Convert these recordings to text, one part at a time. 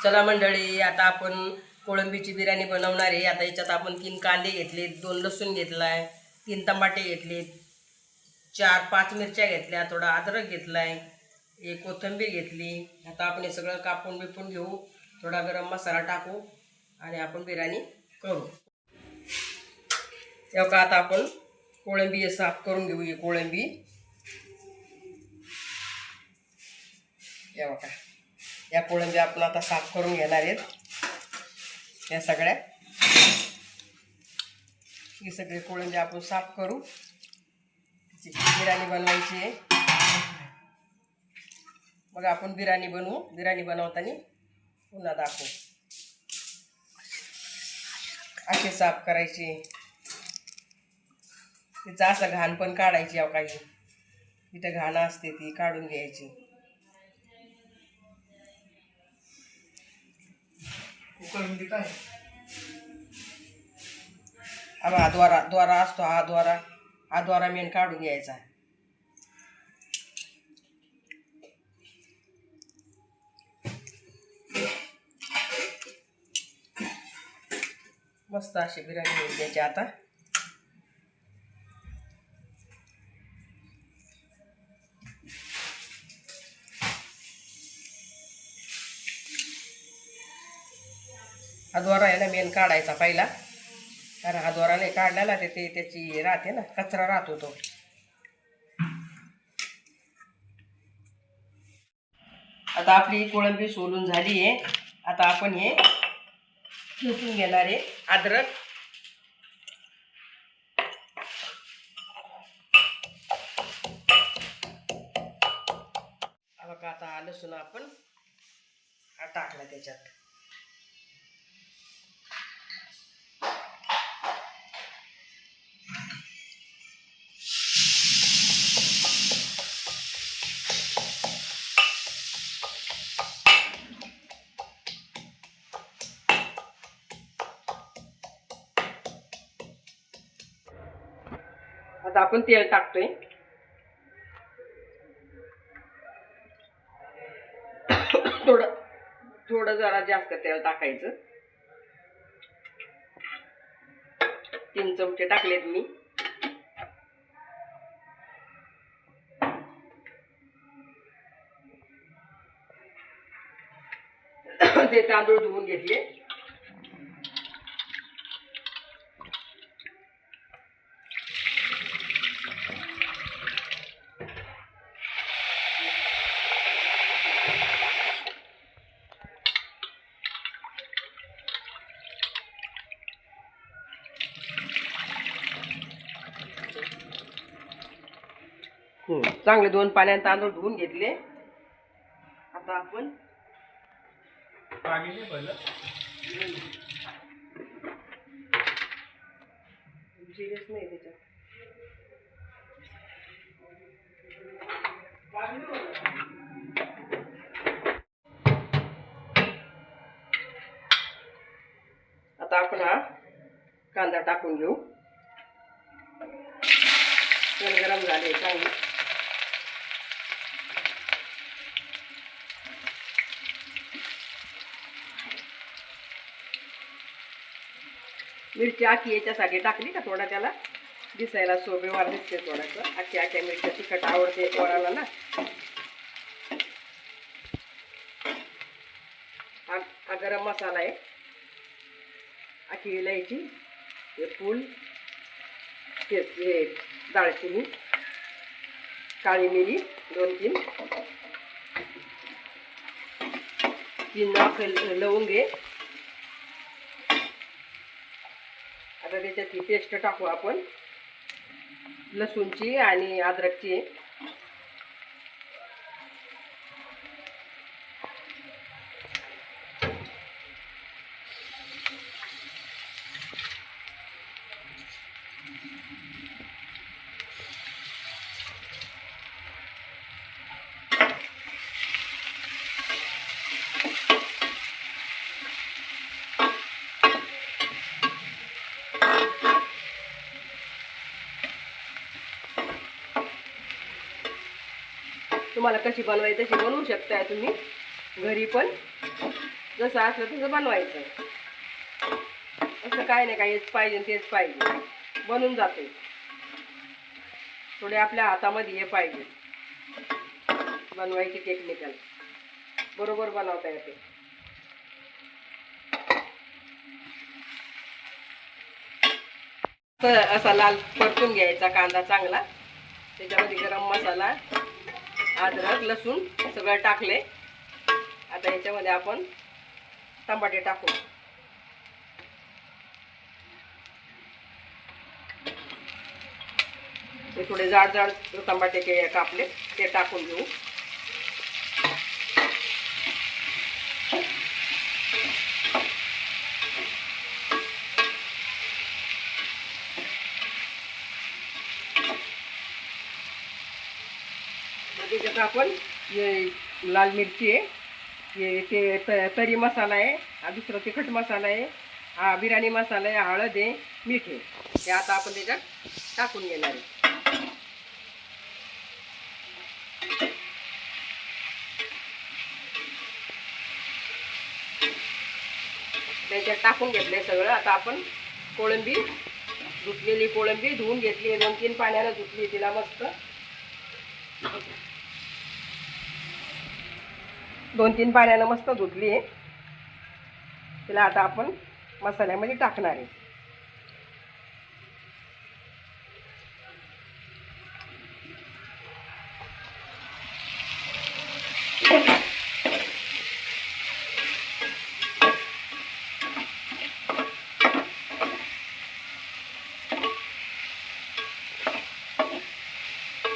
चला मंडळी, आता आपण कोळंबीची बिर्याणी बनवणार आहे। आता याच्यात आपण 3 कांदे घेतले, 2 लसूण घेतलाय, 3 टमाटे घेतले, 4-5 मिरच्या घेतल्या, थोडा अद्रक घेतलाय, एक कोथिंबीर घेतली। आता आपण हे सगळं कापून बिपून घेऊ, थोडा गरम मसाला टाकू आणि आपण बिर्याणी करू। तेव्हा आता आपण कोळंबी साफ करून घेऊ। ही कोळंबी या कोळंबी आपण आता साफ करून घेणार आहेत। या सगळ्या ही सगळी कोळंबी आपण साफ करू, बिर्याणी बनवायची आहे। मग आपण बिर्याणी बनवू, बिर्याणी बनवताना पुन्हा दाखवू। अशी साफ करायची, तिचा असं घाण पण काढायची। काही इथं घाण असते ती काढून घ्यायची। कोळंबी काय अब हा द्वारा असतो, हा द्वारा मेन काढून घ्यायचा। मस्त अशी बिर्याणी होईल त्याची। आता हा द्वारा आहे ना मेन काढायचा पहिला, कारण हा द्वारा नाही काढलेला ते त्याची राहते ना, कचरा राहतो तो। आता आपली कोळंबी सोलून झाली आहे। आता आपण हे ठेचून घेणार आहे। अद्रक, बघा आता लसूण आपण टाकला त्याच्यात। आता आपण तेल टाकतोय। थोडं जरा जास्त तेल टाकायचं। 3 चमचे टाकलेत मी। ते तांदूळ धुवून घेतले। चांगले 2 पाण्याने तांदूळ धुवून घेतले। आता आपण पाणी नाही भरलं, जिरेच नाही त्याच्यात। आता आपण हा कांदा टाकून घेऊ। तेल गरम झाले चांगले। मिरची आखी याच्यासाठी टाकली का थोडा त्याला दिसायला शोभेवार दिसते। थोडंसं आख्या मिरच्या तिखट आवडते पोराला ना। हा गरम मसाला आहे। आखी इलायची, हे फूल, हे दालचिनी, काळी मिरी 2-3, 3 लवंगे। आता त्याच्यात ही पेस्ट टाकू आपण, लसूणची आणि अद्रकची। तुम्हाला कशी बनवायची तशी बनवू शकता तुम्ही घरी पण। जसं असलं तसं बनवायचं. असं काय नाही, काय हेच पाहिजे तेच पाहिजे, बनून जाते. थोडे आपल्या हातामध्ये हे पाहिजे, बनवायची टेक्निकल बरोबर बनवता येते. तर असा लाल परतून घ्यायचा कांदा चांगला. त्याच्यामध्ये गरम मसाला, अद्रक, लसूण सगळं टाकले. आता याच्यामध्ये आपण टमाटे टाकू. ते थोडे जाड जाड टमाटे कापले ते टाकून घेऊ. त्याच्यात आपण लाल मिरची आहे, ते तरी मसाला आहे, हा दुसरा तिखट मसाला आहे, हा बिर्याणी मसाला आहे, हळद आहे, मीठ आहे. ते आता आपण त्याच्यात टाकून घेणार आहे. त्याच्यात टाकून घेतलंय सगळं. आता आपण कोळंबी, धुतलेली कोळंबी धुवून घेतली, 2-3 पाण्यानं धुतली तिला मस्त. 2-3 पाण्यानं मस्त धुतली आहे तिला. आता आपण मसाल्यामध्ये टाकणार आहे.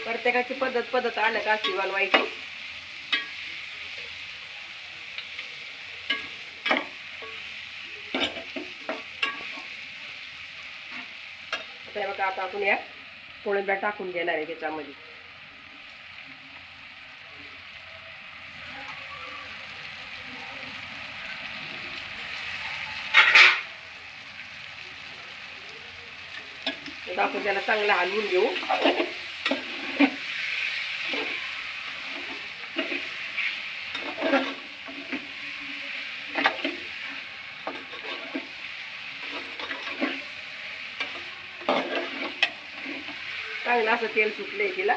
प्रत्येकाची पद्धत आलं का अशी बनवायची. बघा आता आपण या कोळंब्या टाकून घेणार आहे त्याच्यामध्ये. आता आपण त्याला चांगलं हलवून घेऊ. चांगलं असं तेल सुटलंय तिला.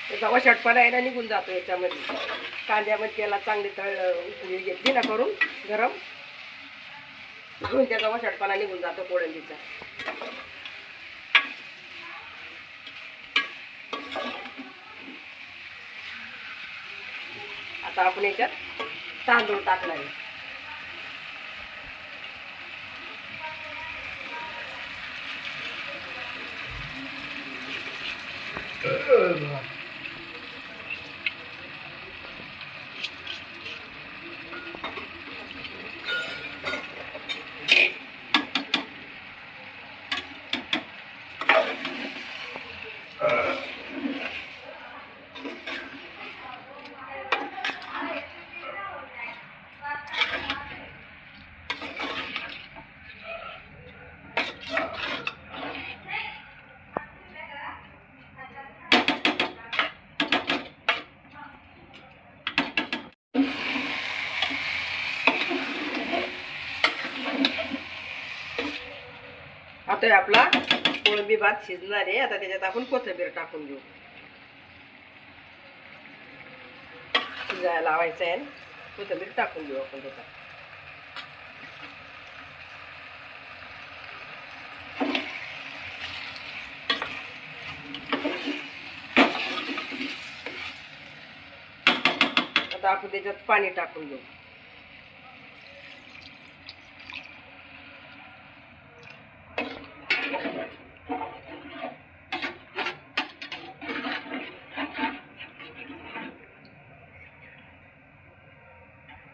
त्याचा वशटपणा यायला निघून जातो याच्यामध्ये. कांद्यामध्ये त्याला चांगली उकळी घेतली ना करून गरम, त्याचा वशटपणा निघून जातो कोळंबीचा. आता आपण याच्यात तांदूळ टाकणार आहे. आता आपला कोळंबी भात शिजणार आहे. आता त्याच्यात आपण कोथिंबीर टाकून घेऊ. शिजायला लावायचं आहे, कोथिंबीर टाकून घेऊ आपण त्याच्यात. आता आपण त्याच्यात पाणी टाकून घेऊ.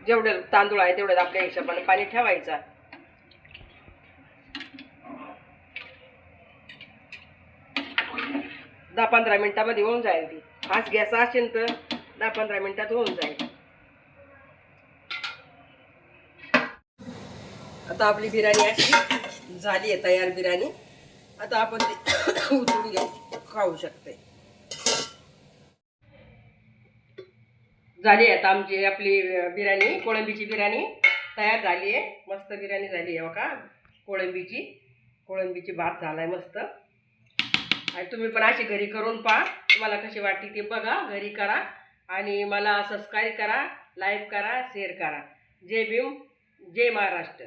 जेवढे तांदूळ आहे तेवढे आपल्या हिशोबाने पाणी ठेवायचा. दहा 15 मिनिटांमध्ये होऊन जाईल ती. फास्ट गॅस असेल तर 10-15 मिनिटात होऊन जाईल. आता आपली बिर्याणी अशी झाली आहे तयार बिर्याणी. आता आपण ती उतरून घेऊ खाऊ शकते. झाली आता आमची आपली बिर्याणी, कोळंबीची बिर्याणी तयार झाली आहे. मस्त बिर्याणी झाली आहे बघा. कोळंबीची भात झालाय मस्त. आणि तुम्ही पण अशी घरी करून पहा. तुम्हाला कशी वाटते ते बघा, घरी करा आणि मला सबस्क्राईब करा, लाईक करा, शेअर करा. जय भीम, जय महाराष्ट्र.